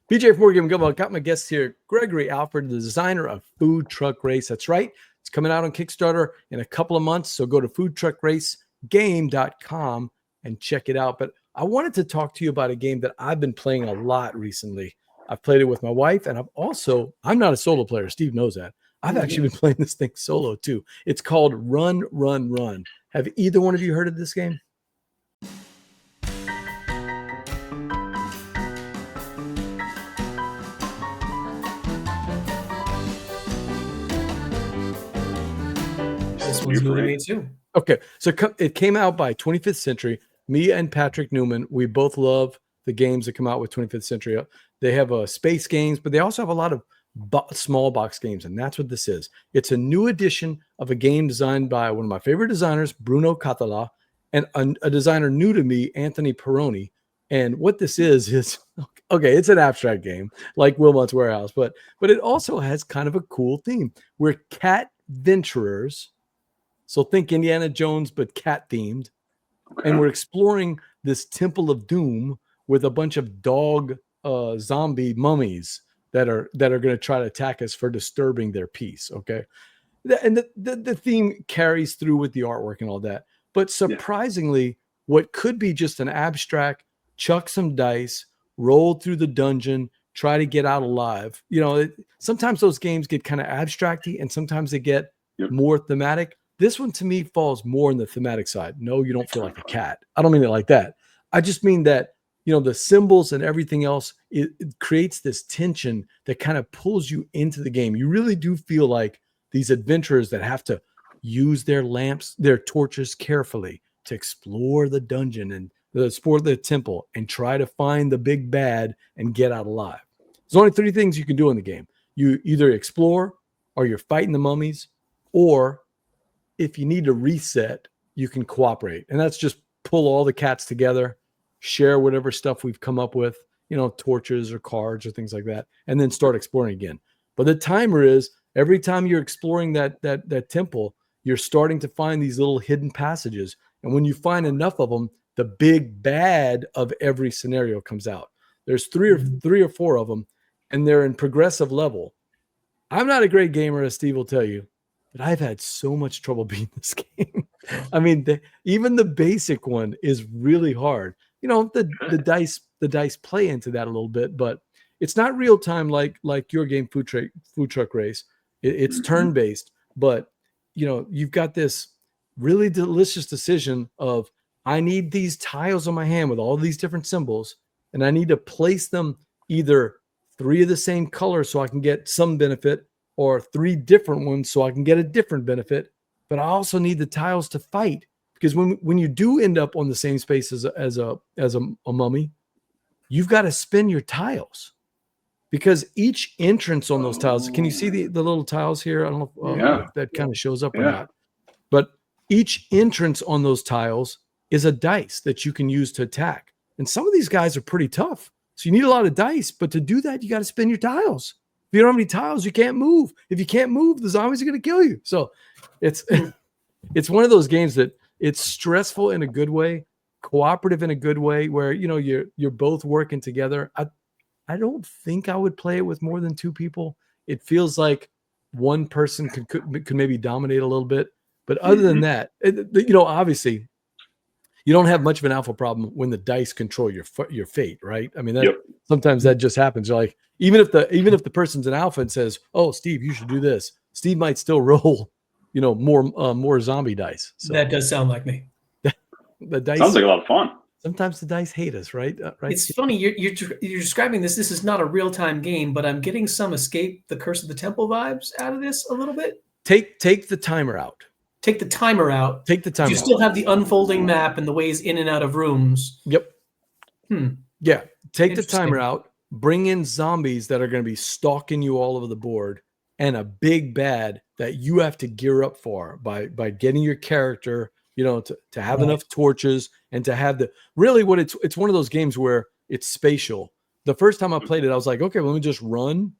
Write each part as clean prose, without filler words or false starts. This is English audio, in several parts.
BJ for Game Gumbo. I got my guest here, Gregory Alford, the designer of Food Truck Race. That's right. It's coming out on Kickstarter in a couple of months. So go to foodtruckracegame.com and check it out. But I wanted to talk to you about a game that I've been playing a lot recently. I've played it with my wife, and I'm not a solo player. Steve knows that. I've actually been playing this thing solo too. It's called Run, Run, Run. Have either one of you heard of this game? This one's new to me too. Okay, so it came out by 25th Century. Me and Patrick Newman, we both love the games that come out with 25th Century. They have space games, but they also have a lot of small box games, and that's what this is. It's a new edition of a game designed by one of my favorite designers, Bruno Cathala, and a designer new to me, Anthony Perone. And what this is okay, it's an abstract game like Wilmot's Warehouse, but it also has kind of a cool theme. We're cat venturers. So think Indiana Jones, but cat themed. Okay. And we're exploring this Temple of Doom with a bunch of dog zombie mummies that are going to try to attack us for disturbing their peace. Okay. And the theme carries through with the artwork and all that. But surprisingly, what could be just an abstract, chuck some dice, roll through the dungeon, try to get out alive. You know, sometimes those games get kind of abstracty and sometimes they get more thematic. This one to me falls more on the thematic side. No, you don't feel like a cat. I don't mean it like that. I just mean that, you know, the symbols and everything else, it creates this tension that kind of pulls you into the game. You really do feel like these adventurers that have to use their lamps, their torches carefully to explore the dungeon and explore the temple and try to find the big bad and get out alive. There's only 3 things you can do in the game. You either explore, or you're fighting the mummies, or if you need to reset, you can cooperate. And that's just pull all the cats together, share whatever stuff we've come up with, you know, torches or cards or things like that, and then start exploring again. But the timer is every time you're exploring that temple, you're starting to find these little hidden passages. And when you find enough of them, the big bad of every scenario comes out. There's three or four of them, and they're in progressive level. I'm not a great gamer, as Steve will tell you, but I've had so much trouble beating this game. I mean, even the basic one is really hard. You know, the dice play into that a little bit, but it's not real time like your game Food Truck Race. It's turn based, but you know, you've got this really delicious decision of I need these tiles on my hand with all these different symbols, and I need to place them either 3 of the same color so I can get some benefit, or 3 different ones so I can get a different benefit. But I also need the tiles to fight, because when you do end up on the same space as a mummy, you've got to spin your tiles, because each entrance on those tiles, can you see the little tiles here? I don't know if that kind of shows up or not, but each entrance on those tiles is a dice that you can use to attack. And some of these guys are pretty tough. So you need a lot of dice, but to do that, you got to spin your tiles. If you don't have any tiles, you can't move. If you can't move, the zombies are going to kill you. So it's one of those games that it's stressful in a good way, cooperative in a good way, where, you know, you're both working together. I don't think I would play it with more than 2 people. It feels like one person could maybe dominate a little bit. But other than that, you know, obviously you don't have much of an alpha problem when the dice control your fate, right? I mean, sometimes that just happens. You're like, even if the person's an alpha and says, "Oh, Steve, you should do this," Steve might still roll, you know, more zombie dice. So that does sound like me. The dice sounds like a lot of fun. Sometimes the dice hate us, right? Right. It's funny you're describing this. This is not a real time game, but I'm getting some Escape the Curse of the Temple vibes out of this a little bit. Take the timer out. Take the timer out. Take the timer. You still have the unfolding map and the ways in and out of rooms. Yep. Yeah. Take the timer out. Bring in zombies that are going to be stalking you all over the board, and a big bad that you have to gear up for by getting your character, you know, to have enough torches and to have it's one of those games where it's spatial. The first time I played it, I was like, okay, well, let me just run,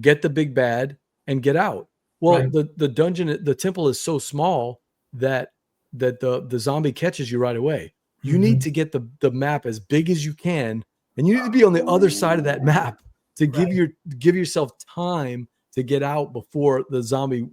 get the big bad, and get out. Well, the dungeon, the temple is so small that the zombie catches you right away. You need to get the map as big as you can, and you need to be on the other side of that map to give yourself time to get out before the zombie,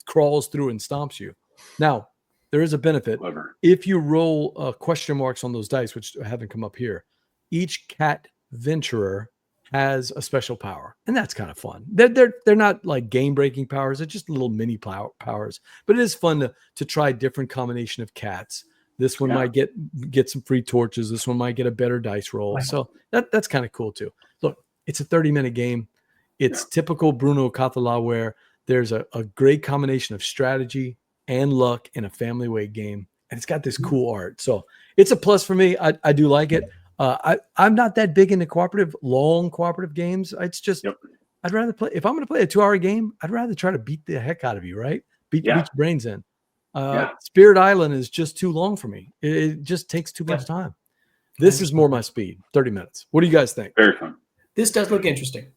crawls through and stomps you. Now, there is a benefit. Clever. If you roll question marks on those dice, which haven't come up here, each cat venturer has a special power, and that's kind of fun. They're not like game-breaking powers; they're just little mini powers. But it is fun to try different combination of cats. This one might get some free torches. This one might get a better dice roll. So that's kind of cool too. Look, it's a 30-minute game. It's typical Bruno Cathala, where there's a great combination of strategy and luck in a family weight game, and it's got this cool art. So it's a plus for me. I do like it. I'm not that big into long cooperative games. It's just I'd rather play, if I'm going to play a 2-hour game, I'd rather try to beat the heck out of you, right? Beat your brains in. Spirit Island is just too long for me. It just takes too much time. This is more my speed, 30 minutes. What do you guys think? Very fun. This does look interesting.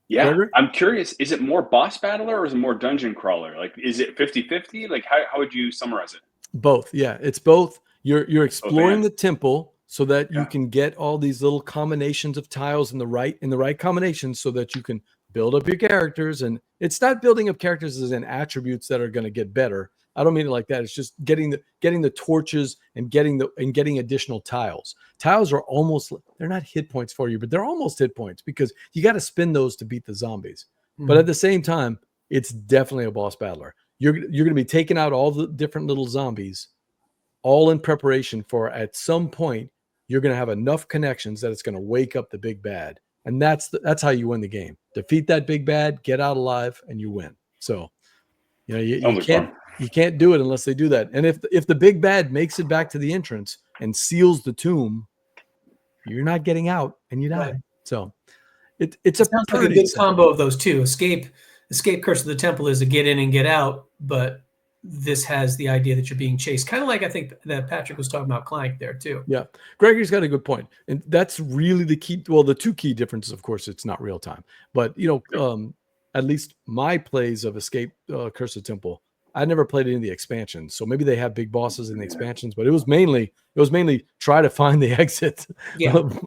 Yeah. Gregory? I'm curious, is it more boss battler or is it more dungeon crawler? Like, is it 50-50? Like, how would you summarize it? Both. Yeah, it's both. You're exploring the temple so that you can get all these little combinations of tiles in the right combinations so that you can build up your characters. And it's not building up characters as in attributes that are going to get better. I don't mean it like that. It's just getting the torches and getting additional tiles. Tiles are they're not hit points for you, but they're almost hit points because you got to spend those to beat the zombies. But at the same time, it's definitely a boss battler. You're going to be taking out all the different little zombies, all in preparation for at some point you're going to have enough connections that it's going to wake up the big bad, and that's how you win the game. Defeat that big bad, get out alive, and you win. So you can't do it unless they do that. And if the big bad makes it back to the entrance and seals the tomb, you're not getting out and you die. Right. So it sounds like a good combo of those two. Escape Curse of the Temple is a get in and get out, but this has the idea that you're being chased. Kind of like I think that Patrick was talking about Clank there too. Yeah. Gregory's got a good point. And that's really the key. Well, the two key differences, of course, it's not real time, but at least my plays of Escape Curse of the Temple, I never played any of the expansions. So maybe they have big bosses in the expansions, but it was mainly try to find the exit.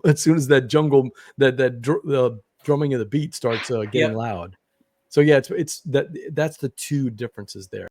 As soon as that jungle, the drumming of the beat starts getting loud. So yeah, that's the two differences there.